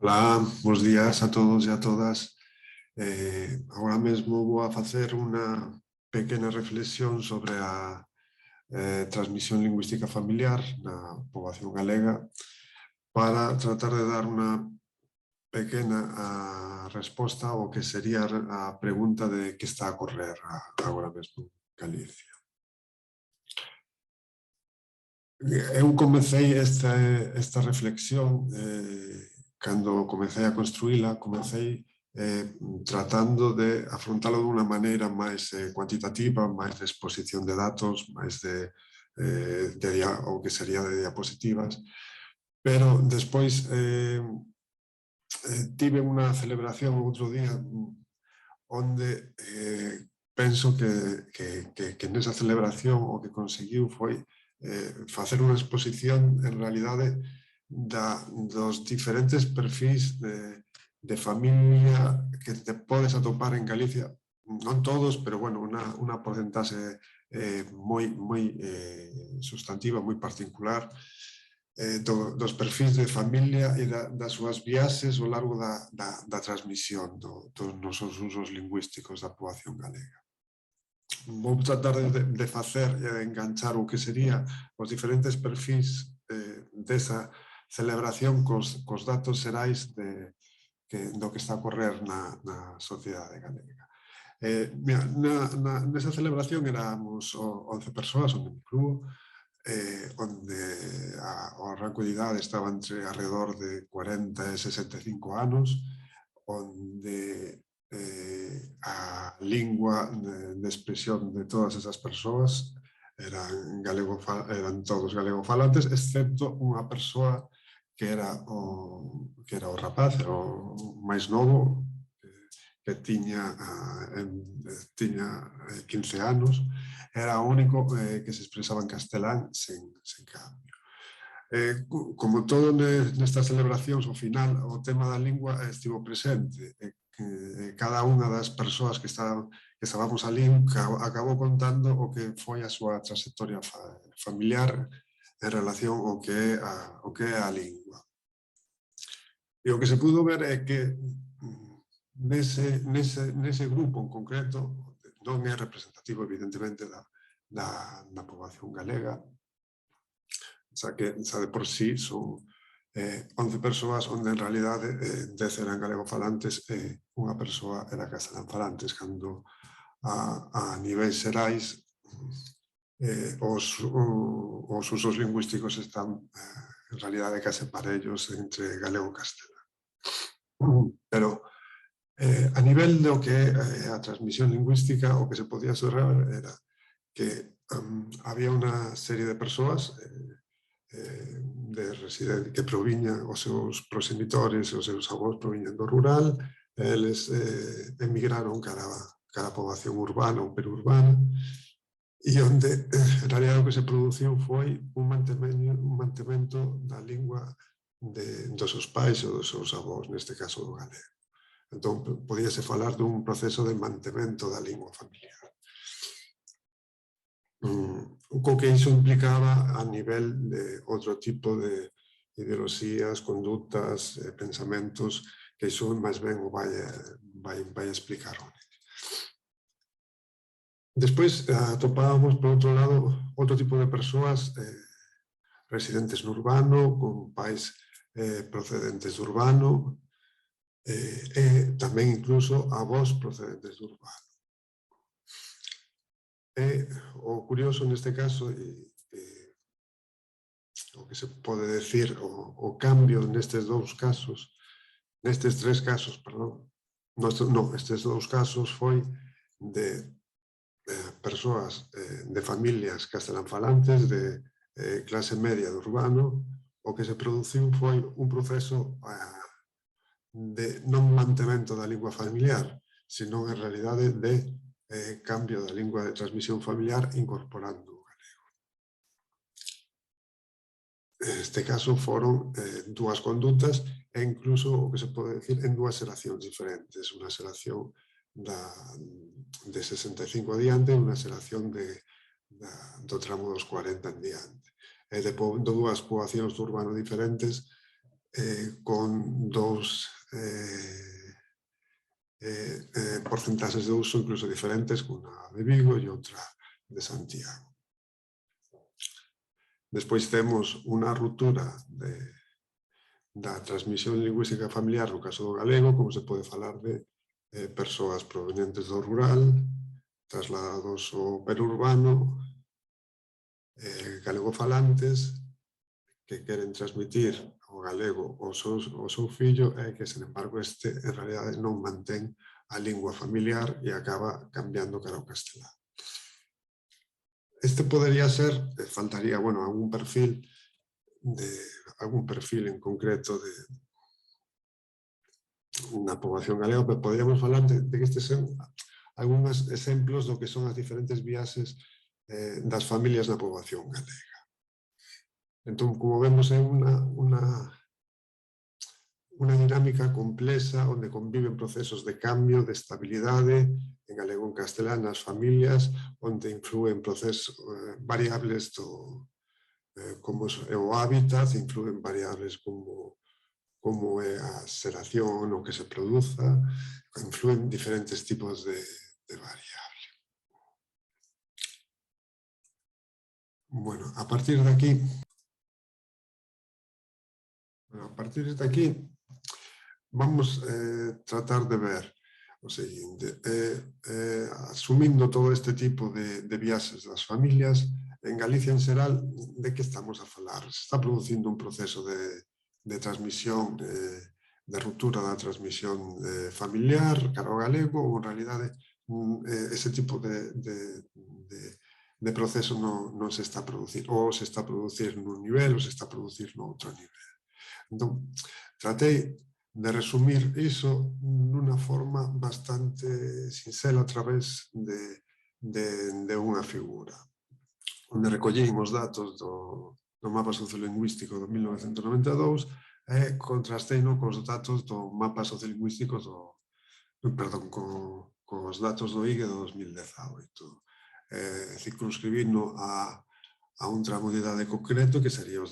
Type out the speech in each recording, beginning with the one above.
Ola, bons días a todos e a todas. Agora mesmo vou a facer unha pequena reflexión sobre a transmisión lingüística familiar na poboación galega para tratar de dar unha pequena resposta ao que sería a pregunta de que está a correr agora mesmo en Galicia. Eu comecei esta reflexión cando comecei a construíla, comecei tratando de afrontalo dunha maneira máis cuantitativa, máis de exposición de datos, máis o que sería de diapositivas, pero despois tive unha celebración outro día onde penso que nesa celebración o que conseguiu foi facer unha exposición en realidade dos diferentes perfis de familia que te podes atopar en Galicia, non todos, pero bueno, unha porcentaxe moi sustantiva, moi particular, dos perfis de familia e das súas viaxes ao largo da transmisión dos nosos usos lingüísticos da poboación galega. Vou tratar de facer e de enganchar o que sería os diferentes perfis desa celebración cos datos xerais do que está a correr na sociedade galega. Nesa celebración éramos 11 persoas, onde me incluo, onde o rango de idade estaba entre alrededor de 40 e 65 anos, onde a lingua de expresión de todas esas persoas eran todos galegofalantes, excepto unha persoa que era o rapaz, era o máis novo, que tiña 15 anos, era o único que se expresaba en castelán sen cambio. Como todo nestas celebracións, ao final, o tema da lingua estivo presente. Cada unha das persoas que estábamos ali acabou contando o que foi a súa trayectoria familiar en relación ao que é a lingua. E o que se pudo ver é que nese grupo en concreto, non é representativo evidentemente da poboación galega, xa de por sí son 11 persoas onde en realidade 10 eran galegofalantes e unha persoa era castelanfalantes, cando a niveis xerais os usos lingüísticos están en realidade case parellos entre galego e castelán. Pero a nivel do que é a transmisión lingüística, o que se podía observar era que había unha serie de persoas que proviñan, os seus proxenitores, os seus avós proviñan do rural, eles emigraron cara a poboación urbana ou periurbana, e onde, en realidad, o que se produciu foi un mantemento da lingua dos seus pais ou dos seus avós, neste caso do galego. Entón, podíase falar dun proceso de mantemento da lingua familiar. Co que iso implicaba a nivel de outro tipo de ideoloxías, conductas, pensamentos, que iso máis ben o vai explicar hoxe. Despois atopábamos, por outro lado, outro tipo de persoas residentes no urbano, con pais procedentes do urbano, e tamén incluso avós procedentes do urbano. O curioso neste caso, o que se pode decir, o cambio nestes dous casos, nestes tres casos, perdón, estes dous casos foi de persoas de familias castelanfalantes de clase media do urbano. O que se produciu foi un proceso de non mantemento da lingua familiar, sino en realidade de cambio da lingua de transmisión familiar incorporando o galego. Neste caso foron dúas condutas e incluso o que se pode decir en dúas xeracións diferentes, unha xeración de 65 adiante e unha xeración do tramo dos 40 en diante. De dúas poboacións do urbano diferentes, con dos porcentaxes de uso incluso diferentes, unha de Vigo e outra de Santiago. Despois temos unha ruptura da transmisión lingüística familiar no caso do galego, como se pode falar de persoas provenientes do rural, trasladados ao perurbano, galegofalantes que queren transmitir o galego ao seu fillo e que, sen embargo, este en realidade non mantén a lingua familiar e acaba cambiando cara ao castelán. Este podería ser, faltaría, bueno, algún perfil en concreto na poboación galega, pero podríamos falar de que estes son algúns exemplos do que son as diferentes viaxes das familias na poboación galega. Entón, como vemos, é unha dinámica complexa onde conviven procesos de cambio, de estabilidade, en galego e en castelán, nas familias, onde influen procesos variables como é o hábitat, influen variables como é a xeración, o que se produza, influen diferentes tipos de variable. Bueno, a partir de aquí, vamos a tratar de ver o seguinte. Asumindo todo este tipo de viaxes das familias, en Galicia en xeral, de que estamos a falar? Se está producindo un proceso de transmisión, de ruptura da transmisión familiar cara ao galego, ou en realidade ese tipo de proceso non se está a producir, ou se está a producir nun nivel, ou se está a producir no outro nivel. Entón, tratei de resumir iso nunha forma bastante sinxela a través de unha figura, onde recollín os datos do mapa sociolingüístico do 1992 e contrasteino cos datos do mapa sociolingüístico cos datos do IGE do 2018. Circunscribino a un tramo de idade concreto que sería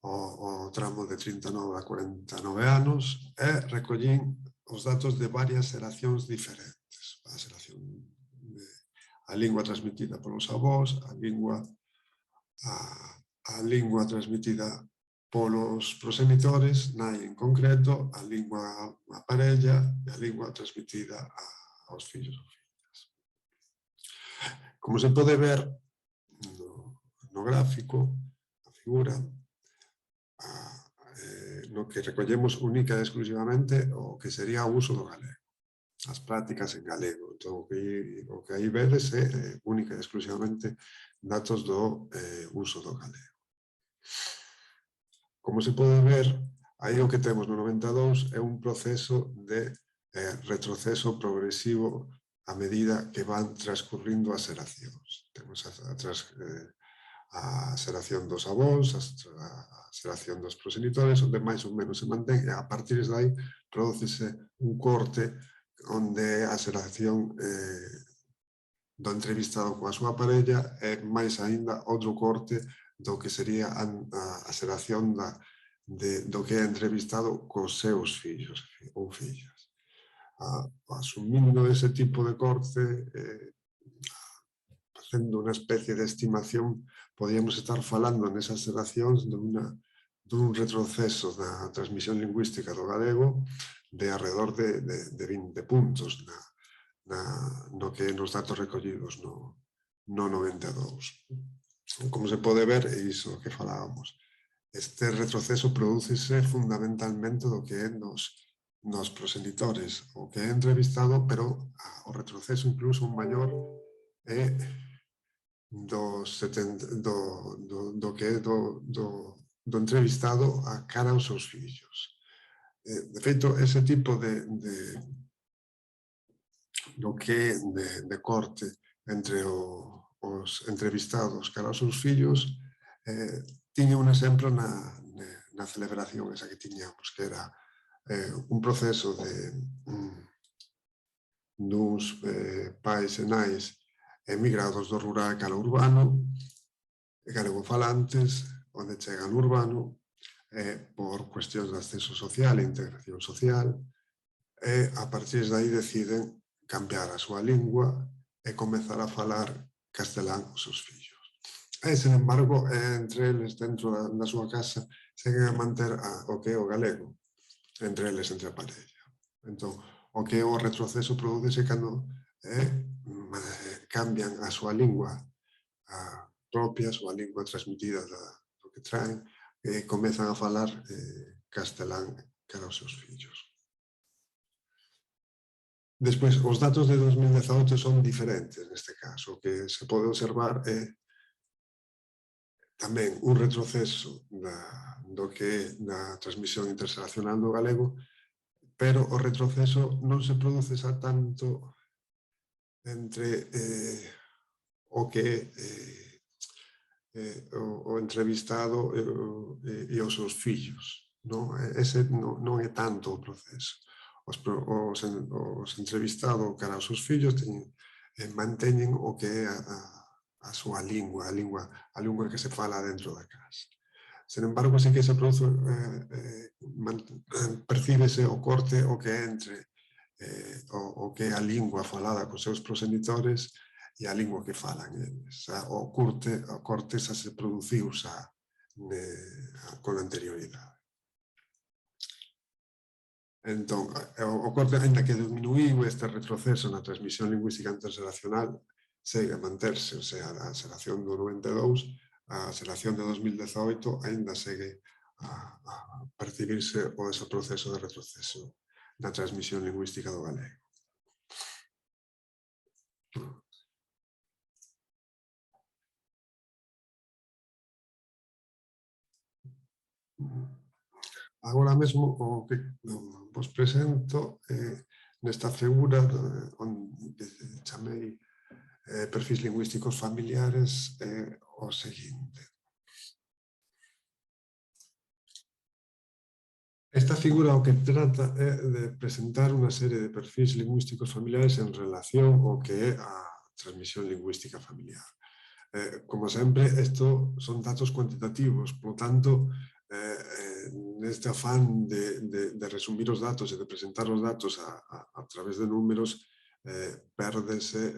o tramo de 39 a 49 anos e recollín os datos de varias xeracións diferentes. A lingua transmitida polos avós, a lingua transmitida polos proxenitores, nai en concreto, a lingua a parella e a lingua transmitida aos fillos ou fillas. Como se pode ver no gráfico, a figura, no que recollemos única e exclusivamente o que sería o uso do galego, as prácticas en galego. Entón, o que aí vedes é única e exclusivamente datos do uso do galego. Como se pode ver, aí o que temos no 92 é un proceso de retroceso progresivo a medida que van transcurrindo as xeracións. Temos a xeración dos avós, a xeración dos proxenitores, onde máis ou menos se mantén, e a partir de aí prodúcese un corte onde a xeración do entrevistado coa súa parella e máis aínda outro corte do que sería a xeración do que é entrevistado cos seus fillos ou fillas. Asumindo ese tipo de corte, facendo unha especie de estimación, podíamos estar falando nesas xeracións dun retroceso da transmisión lingüística do galego de alrededor de 20 puntos no que nos datos recollidos no 92. Como se pode ver, é iso que falábamos. Este retroceso prodúcese fundamentalmente do que é nos proxenitores, o que é entrevistado, pero o retroceso incluso maior é do que é do entrevistado a cara aos seus fillos. De feito, ese tipo do que é de corte entre os entrevistados cara aos seus fillos tiña un exemplo na celebración esa que tiñamos, que era un proceso duns pais e nais emigrados do rural cara ao urbano, galegofalantes, onde chegan no urbano, por cuestións de acceso social e integración social, e a partir de aí deciden cambiar a súa lingua e comezar a falar castelán aos seus fillos. E, sen embargo, entre eles, dentro da súa casa, seguen a manter o que é o galego, entre eles, entre a parella. Entón, o que é o retroceso prodúcese cando cambian a súa lingua propia, a súa lingua transmitida do que traen, e comezan a falar castelán cara aos seus fillos. Despois, os datos de 2018 son diferentes neste caso. O que se pode observar é tamén un retroceso do que é na transmisión interxeracional do galego, pero o retroceso non se produce xa tanto entre o que o entrevistado e os seus fillos. Ese non é tanto o proceso. Os entrevistados cara aos seus fillos manteñen o que é a súa lingua, a lingua que se fala dentro da casa. Sen embargo, sí que se produce, percíbese o corte o que é entre o que é a lingua falada cos seus proxenitores e a lingua que falan eles. O corte xa se produciu xa con anterioridade. Entón, o corte, ainda que diminuiu este retroceso na transmisión lingüística interxeracional, segue a manterse, o sea, a xeración do 92, a xeración de 2018 ainda segue a percibirse ese proceso de retroceso na transmisión lingüística do galego. Agora mesmo o que vos presento nesta figura onde chamei perfis lingüísticos familiares o seguinte. Esta figura o que trata é de presentar unha serie de perfis lingüísticos familiares en relación ao que é a transmisión lingüística familiar. Como sempre, isto son datos cuantitativos, por tanto, neste afán de resumir os datos e de presentar os datos a través de números, perdese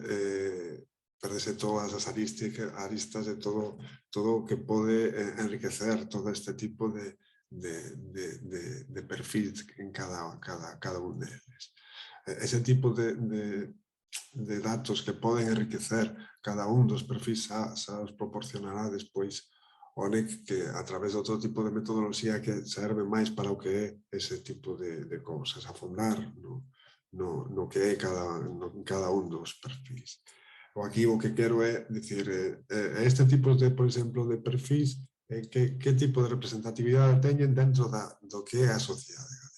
todas as aristas de todo o que pode enriquecer todo este tipo de perfis en cada un deles. Ese tipo de datos que poden enriquecer cada un dos perfis xa os proporcionará despois o NEC, que a través de outro tipo de metodoloxía que serve máis para o que é ese tipo de cousas, afondar no que é cada un dos perfis. Aquí o que quero é dicir, este tipo de, por exemplo, de perfis, que tipo de representatividade teñen dentro do que é a sociedade galega.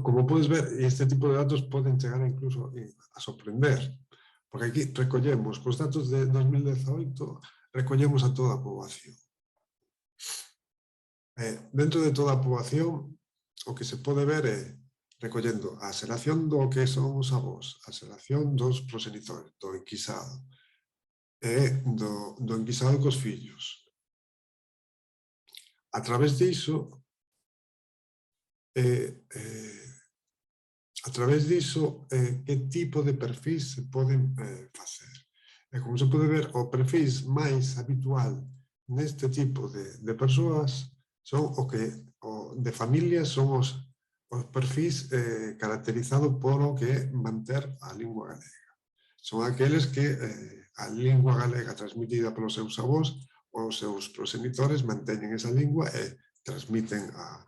Como podes ver, este tipo de datos poden chegar incluso a sorprender, porque aquí recollemos, cos datos de 2018, recollemos a toda a poboación. Dentro de toda a poboación, o que se pode ver é recollendo a xeración do que son os avós, a xeración dos proxenitores, do enquisado, e do enquisado cos fillos. A través diso, que tipo de perfis se poden facer. Como se pode ver, o perfis máis habitual neste tipo de persoas son de familias, son os perfis caracterizados por o que é manter a lingua galega. Son aqueles que a lingua galega transmitida polos seus avós, os seus proxenitores manteñen esa lingua e transmiten a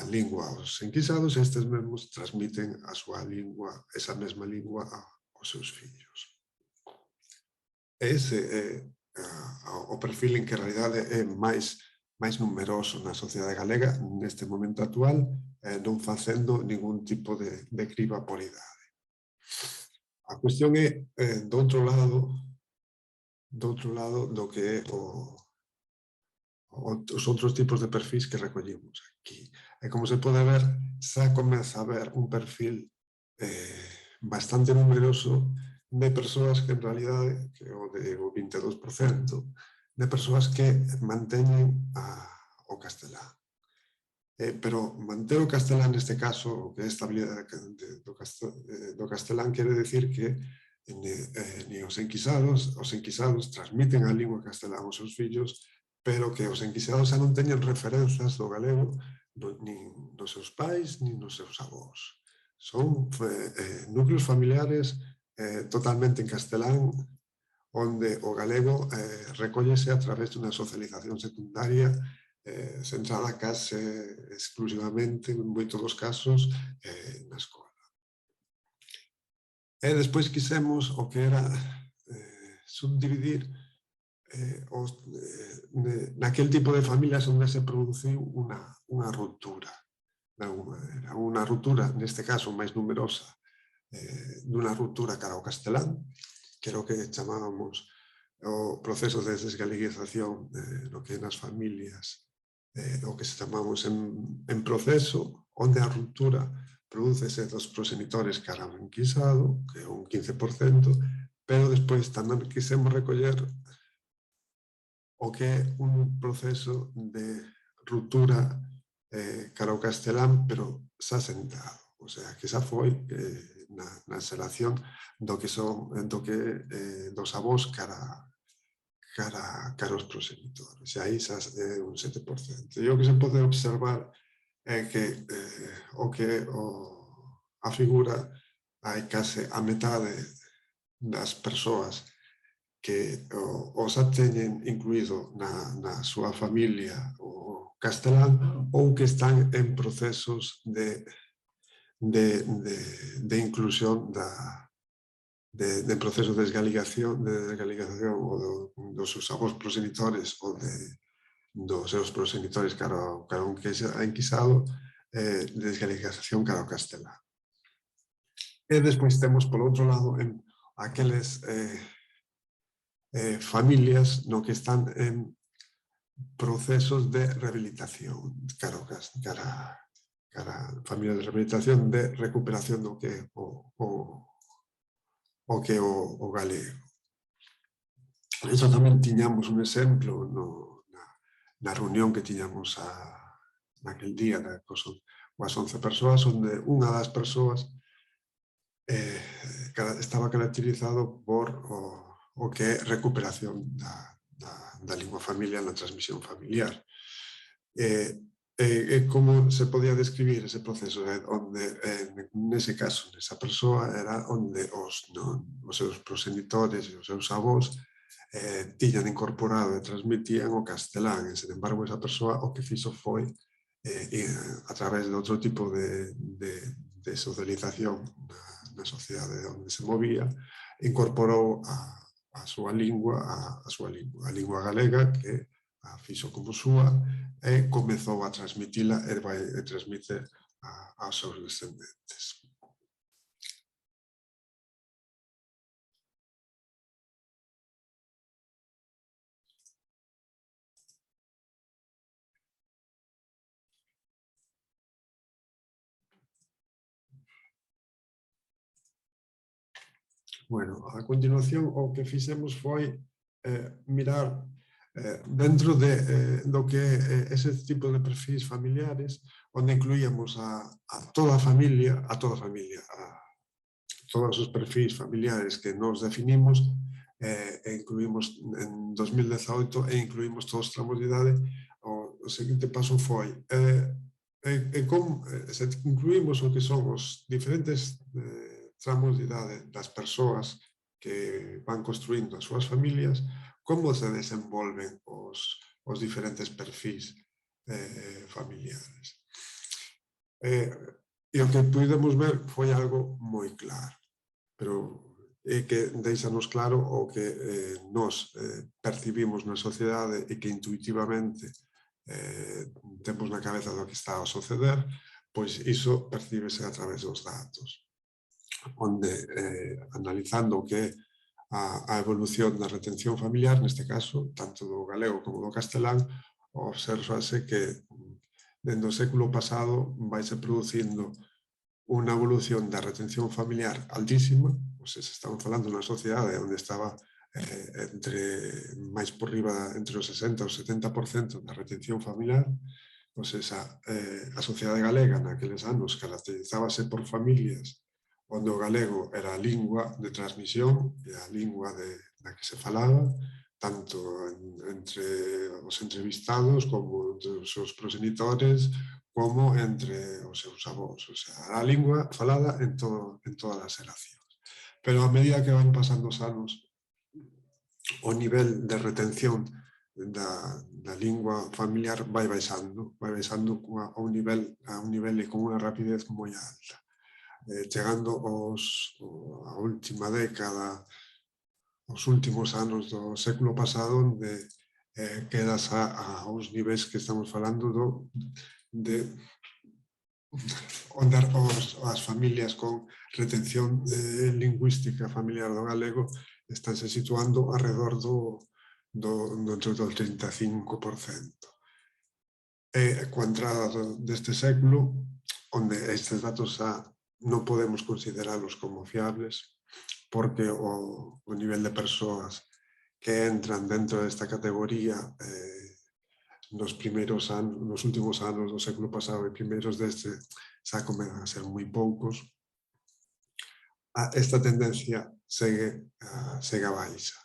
lingua aos enquisados, e estes mesmos transmiten a súa lingua, esa mesma lingua aos seus fillos. Ese é o perfil en que en realidade é máis numeroso na sociedade galega neste momento actual, non facendo ningún tipo de criba por idade. A cuestión é, do outro lado do que é os outros tipos de perfis que recollimos aquí. E como se pode ver, xa comeza a haber un perfil bastante numeroso de persoas que en realidade, que é o 22%, de persoas que manteñen o o castelán. Pero manter o castelán neste caso, o que é estabilidade do castelán, quere decir que ni os enquisados transmiten a lingua castelán aos seus fillos, pero que os enquisados xa non teñen referenzas do galego nin nos seus pais, nin nos seus avós. Son núcleos familiares totalmente en castelán, onde o galego recóllese a través dunha socialización secundaria centrada case exclusivamente, en moitos dos casos, na escola. E despois quisemos o que era subdividir naquel tipo de familias onde se produciu unha ruptura, de alguma maneira. Unha ruptura, neste caso, máis numerosa, dunha ruptura cara ao castelán, que era o que chamábamos o proceso de desgaleguización no que nas familias, o que se chamamos en proceso, onde a ruptura prodúcese dos proxenitores cara ao enquisado, que é un 15%, pero despois tamén quisemos recoller o que é un proceso de ruptura cara ao castelán, pero xa sentado. O sea, que xa foi na xeración dos avós cara aos proxenitores. E aí xa é un 7%. E o que se pode observar é que a figura hai case a metade das persoas que os teñen incluído na súa familia o castelán ou que están en procesos de inclusión de proceso de desgaligación dos seus avós proxenitores ou dos seus proxenitores cara a un enquisado, desgaligación cara ao castelán. E despois temos, por outro lado, aqueles familias no que están en procesos de rehabilitación, familias de rehabilitación, de recuperación do que o galego. Eso tamén tiñamos un exemplo na reunión que tiñamos naquel día coas 11 persoas, onde unha das persoas estaba caracterizado por o que é recuperación da lingua familiar na transmisión familiar. Como se podía describir ese proceso, onde, nese caso, nesa persoa, era onde os seus proxenitores e os seus avós tiñan incorporado e transmitían o castelán, e, sen embargo, esa persoa o que fixo foi, a través de outro tipo de socialización na sociedade onde se movía, incorporou a súa lingua, a lingua galega, que a fixo como súa, e comezou a transmitila e transmite aos seus descendentes. Bueno, a continuación o que fixemos foi mirar dentro do que é ese tipo de perfis familiares, onde incluíamos a toda a familia, todos os perfis familiares que nos definimos, e incluímos en 2018 e incluímos todos os tramos de idade. O seguinte paso foi se incluímos o que son os diferentes tramos de idade das persoas que van construindo as súas familias, como se desenvolven os diferentes perfis familiares. E o que pudemos ver foi algo moi claro, pero é que deixanos claro o que nos percibimos na sociedade e que intuitivamente temos na cabeza do que está a suceder, pois iso percíbese a través dos datos, onde, analizando o que é a evolución da retención familiar, neste caso, tanto do galego como do castelán, observase que dende o século pasado vaise producindo unha evolución da retención familiar altísima, ou se estamos falando dunha sociedade onde estaba máis por riba entre os 60 e os 70% da retención familiar, pois a sociedade galega naqueles anos caracterizábase por familias onde o galego era a lingua de transmisión e a lingua na que se falaba, tanto entre os entrevistados como entre os seus progenitores, como entre os seus avós. O sea, a lingua falada en todas as xeracións. Pero a medida que van pasando os anos, o nivel de retención da lingua familiar vai baixando a un nivel e con unha rapidez moi alta. Chegando a última década, os últimos anos do século pasado, onde quedas aos niveis que estamos falando onde as familias con retención lingüística familiar do galego estánse situando alrededor entre do 35%. E coa entrada deste século, onde estes datos non podemos consideralos como fiables, porque o nivel de persoas que entran dentro desta categoría nos últimos anos do século pasado e primeiros deste xa comezan a ser moi poucos, esta tendencia segue a baixa.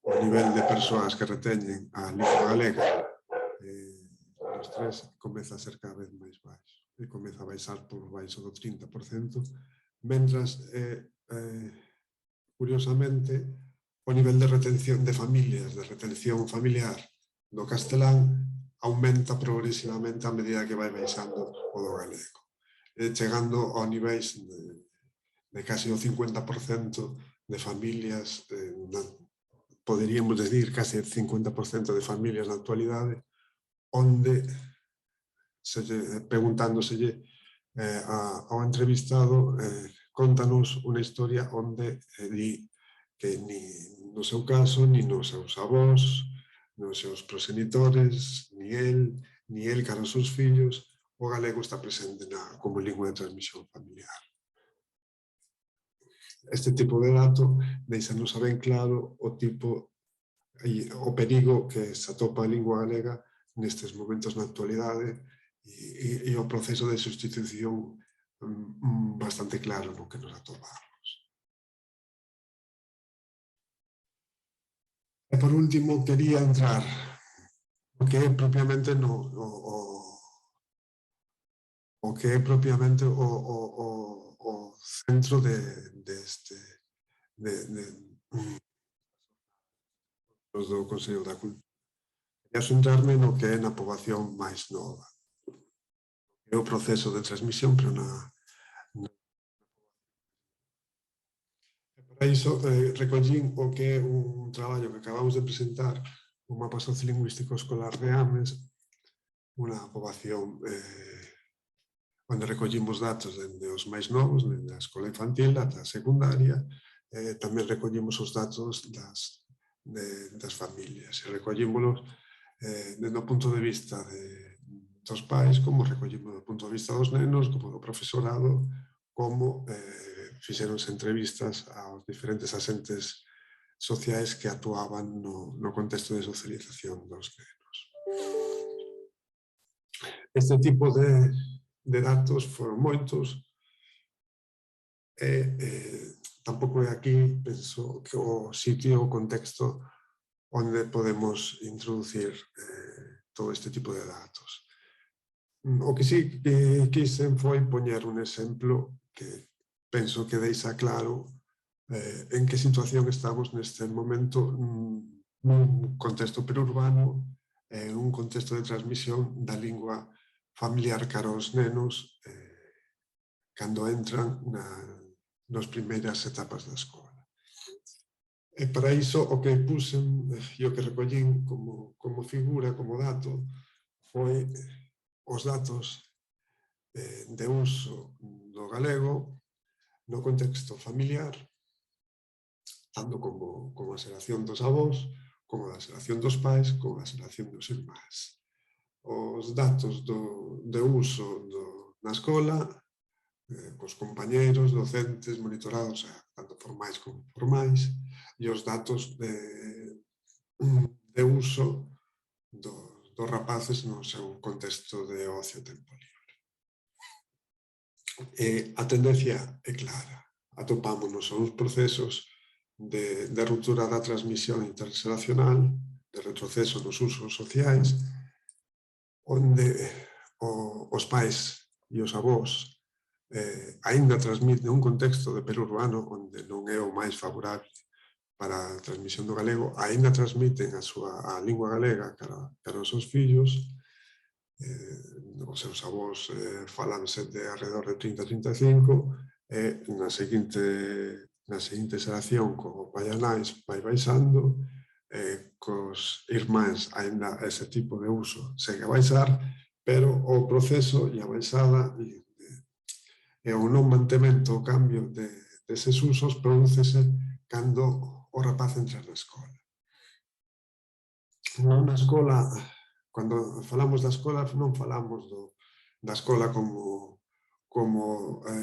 O nivel de persoas que reteñen a lingua galega nos tres comeza a ser cada vez máis baixo e comeza a baixar por baixo do 30%, mentras, curiosamente, o nivel de retención de familias, de retención familiar do castelán aumenta progresivamente a medida que vai baixando o do galego, chegando a niveis de casi o 50% de familias, poderíamos decir casi o 50% de familias na actualidade, onde, preguntándoselle ao entrevistado, contanos unha historia onde di que ni no seu caso, ni nos seus avós, nos seus progenitores, ni el cara aos seus fillos, o galego está presente como lingua de transmisión familiar. Este tipo de dato deixanos ben claro o perigo que se atopa a lingua galega nestes momentos na actualidade e o proceso de sustitución bastante claro no que nos atopamos. E por último, quería entrar o que é propiamente o centro do Consello da Cultura. Quería centrarme no que é na poboación máis nova. É o proceso de transmisión, pero para iso recollín o que é un traballo que acabamos de presentar, o mapa sociolingüístico escolar de Ames, unha poboación onde recollimos datos dende os máis novos, dende a escola infantil ata a secundaria, tamén recollimos os datos das familias, e recollímolos dende o punto de vista dos pais, como recollimos do punto de vista dos nenos, como do profesorado, como fixeronse entrevistas aos diferentes asentes sociais que actuaban no contexto de socialización dos nenos. Este tipo de datos foron moitos e tampouco é aquí, penso, que o sitio, o contexto onde podemos introducir todo este tipo de datos. O que sí que quixen foi poñer un exemplo que penso que deixa claro en que situación estamos neste momento nun contexto periurbano, un contexto de transmisión da lingua familiar cara aos nenos cando entran nas primeiras etapas da escola. E para iso o que puxen e o que recollín como figura, como dato, foi os datos de uso do galego no contexto familiar, tanto como a xeración dos avós, como a xeración dos pais, como a xeración dos irmáns. Os datos de uso na escola cos compañeiros, docentes, monitorados, tanto formais como informais, e os datos de uso dos rapaces no seu contexto de ocio e tempo libre. A tendencia é clara. Atopámonos a uns procesos de ruptura da transmisión interxeracional, de retroceso nos usos sociais, onde os pais e os avós aínda transmiten un contexto de periurbano onde non é o máis favorable para a transmisión do galego, aínda transmiten a lingua galega cara aos seus fillos. Os seus avós falanse de alrededor de 30-35 e na seguinte xeración co pai e nais vai baixando, cos irmáns aínda ese tipo de uso segue a baixar, pero o proceso e a baixada e o non mantemento, o cambio deses usos prodúcese cando o rapaz entra na escola. Na escola, cando falamos da escola, non falamos da escola como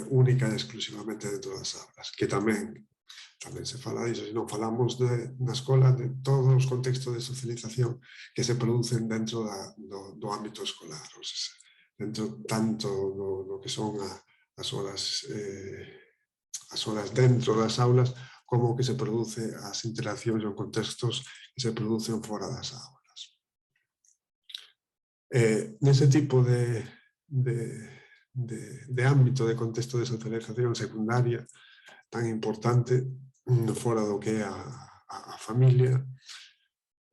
única e exclusivamente dentro das aulas, que tamén se fala disso, senón falamos na escola de todos os contextos de socialización que se producen dentro do ámbito escolar, ou seja, dentro tanto do que son as horas dentro das aulas, como que se produce as interaccións ou contextos que se producen fora das aulas. Nese tipo de ámbito de contexto de socialización secundaria tan importante fora do que é a familia,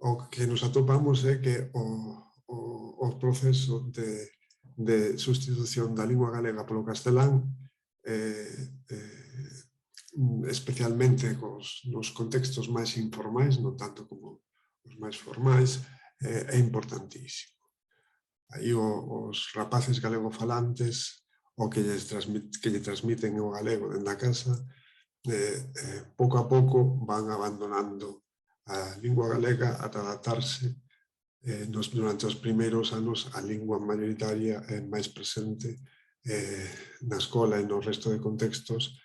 o que nos atopamos é que o proceso de sustitución da lingua galega polo castelán, especialmente nos contextos máis informais, non tanto como os máis formais, é importantísimo. Aí os rapaces galegofalantes, o que lle transmiten o galego dentro da casa, pouco a pouco van abandonando a lingua galega ata adaptarse durante os primeiros anos a lingua mayoritaria é máis presente na escola e no resto de contextos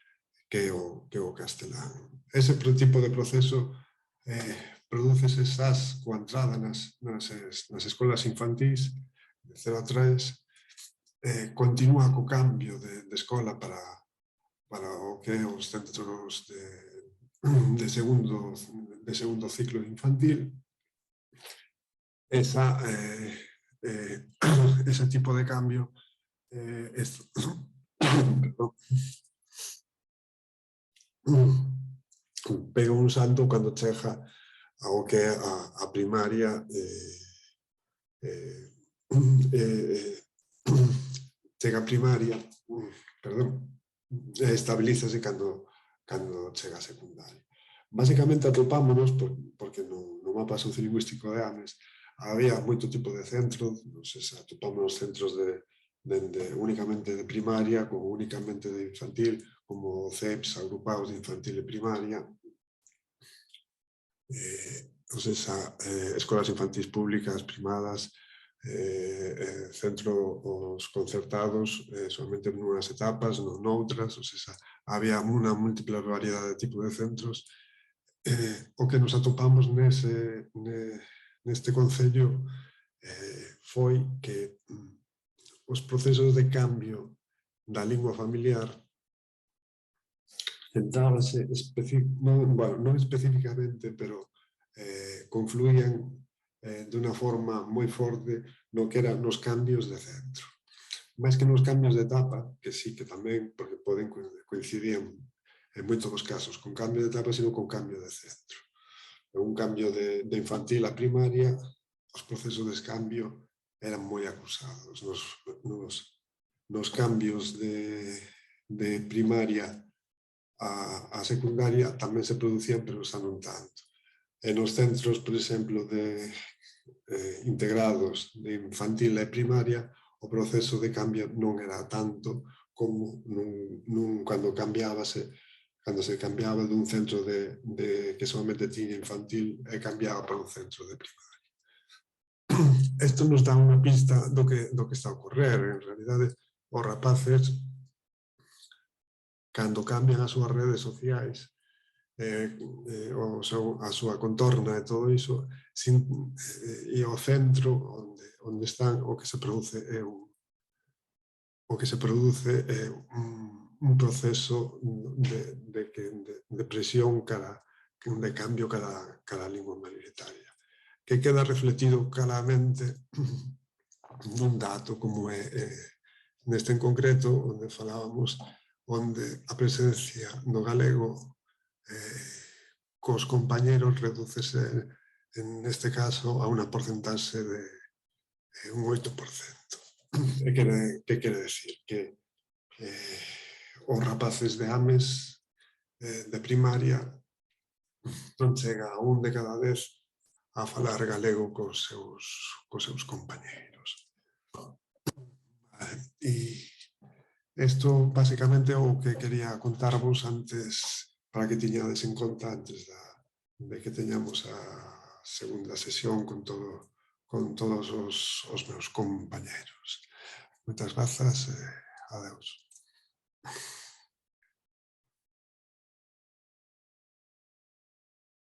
que o castelán. Ese tipo de proceso prodúcese coa entrada nas escolas infantís de 0 a 3, continúa co cambio de escola para o que é os centros de segundo ciclo infantil. Ese tipo de cambio pega un salto cando chega ao que é a primaria, chega a primaria, estabilízase cando chega a secundaria. Básicamente atopámonos, porque no mapa sociolingüístico de AMES había moito tipo de centros, atopámonos centros únicamente de primaria, como únicamente de infantil, como CEPs agrupados de infantil e primaria, escolas infantís públicas, primadas, centros concertados, solamente nunhas etapas, non noutras, había unha múltiple variedade de tipo de centros. O que nos atopamos neste concello foi que os procesos de cambio da lingua familiar centrábanse, non especificamente, pero confluían de unha forma moi forte no que eran nos cambios de centro. Mais que nos cambios de etapa, que sí que tamén, porque poden coincidir en moitos dos casos con cambio de etapa, sino con cambio de centro. Un cambio de infantil a primaria, os procesos de cambio eran moi acusados. Nos cambios de primaria a secundaria tamén se producían, pero xa non tanto. E nos centros, por exemplo, integrados de infantil e primaria, o proceso de cambio non era tanto como cando se cambiaba dun centro que solamente tiña infantil e cambiaba para un centro de primaria. Isto nos dá unha pista do que está a ocorrer. En realidade, os rapaces cando cambian as súas redes sociais, a súa contorna e todo iso, e o centro onde están, o que se produce é un proceso de presión de cambio cara a lingua minoritaria, que queda refletido claramente nun dato como é neste en concreto, onde falábamos, onde a presencia do galego cos compañeros redúcese neste caso a unha porcentaxe de un 8%. Que quere decir? Que os rapaces de AMES de primaria non chega a 1 de cada 10 a falar galego cos seus compañeiros. E isto basicamente é o que quería contarvos antes, para que tiñades en conta antes de que teñamos a segunda sesión con todos os meus compañeros. Moitas grazas e adeus.